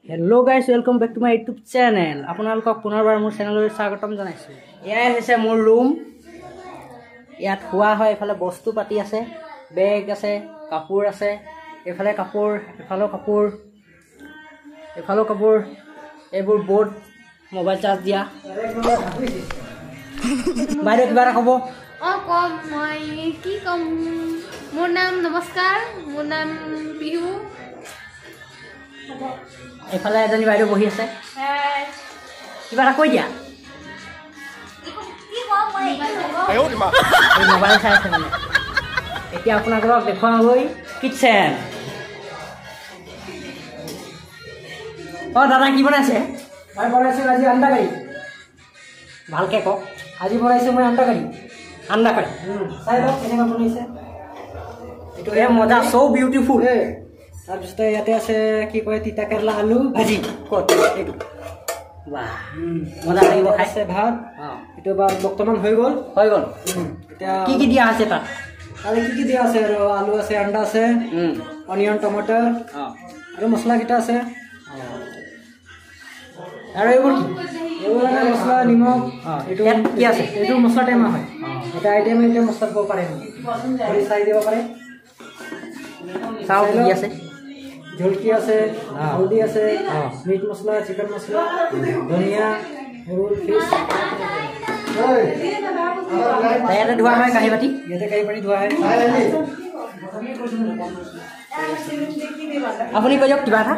Hello guys, welcome back to my YouTube channel. আপোনালোকক পুনৰবাৰ মোৰ চেনেললৈ স্বাগতম জনাইছো। এয়াই হৈছে মোৰ ৰুম। ইয়াত হোৱা হয় এফালে বস্তু পাতি আছে, বেগ আছে, কাপোৰ আছে, এফালে কাপোৰ, এফালে কাপোৰ, এফালে কাপোৰ, এইবোৰ বোৰ্ড, মোবাইল চাৰ্জ দিয়া। বাইৰে কিবা ৰাখব। কম মই কি কম মোৰ নাম নমস্কাৰ মোৰ নাম বিহু এফালে এজনী বাইদেউ বহি আছে কিবা এটা কৈ দিয়া মোবাইল চাই আছে মানে এতিয়া আপোনালোকক দেখুৱাবলৈ কিটচেন দাদা কি বনাইছে মই বনাইছো আজি আন্দা কাৰী ভালকে কওক আজি বনাইছো মই আন্দা কাৰী চাই লওক কেনেকুৱা বনাইছে এইটো এ মজা সো বিউটিফুল তাৰপিছতে ইয়াতে আছে কি কয় তিতা কেৰেলা আলু ভাজি কত এইটো বাহ মজা লাগিব খাইছে ভাত এইটো বা বৰ্তমান হৈ গ'ল এতিয়া কি দিয়া আছে তাত আৰু কি দিয়া আছে আৰু আলু আছে আন্ডা আছে অনিয়ন টমেটো আৰু মছলা কিটা আছে আৰু এইবোৰ মছলা নিমখ এইটো কি আছে এইটো মছলা টেমা হয় এটা আইটেম এটা মছলা দিব পাৰে চাই দিব পাৰে চাও কি আছে ঝুলকি আছে হলদি আছে মিট মছলা চিকেন মছলা ধনিয়া এইবোৰ ফিশ ইয়াতে ধোৱা হয় কাঁহী বাতি ইয়াতে কাঁহী বাতি ধোৱা হয় আপুনি কৈ যাওক কিবা এটা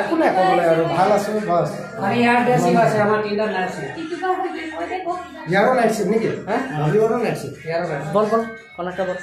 একো নাই ক'বলৈ আৰু ভাল আছো বস আমি ইয়াৰ ড্ৰেছিং আছে আমাৰ তিনটা নাইছে ইয়াৰো নাইছে নেকি ইয়াৰো নাইছে বল কনেক্ট বল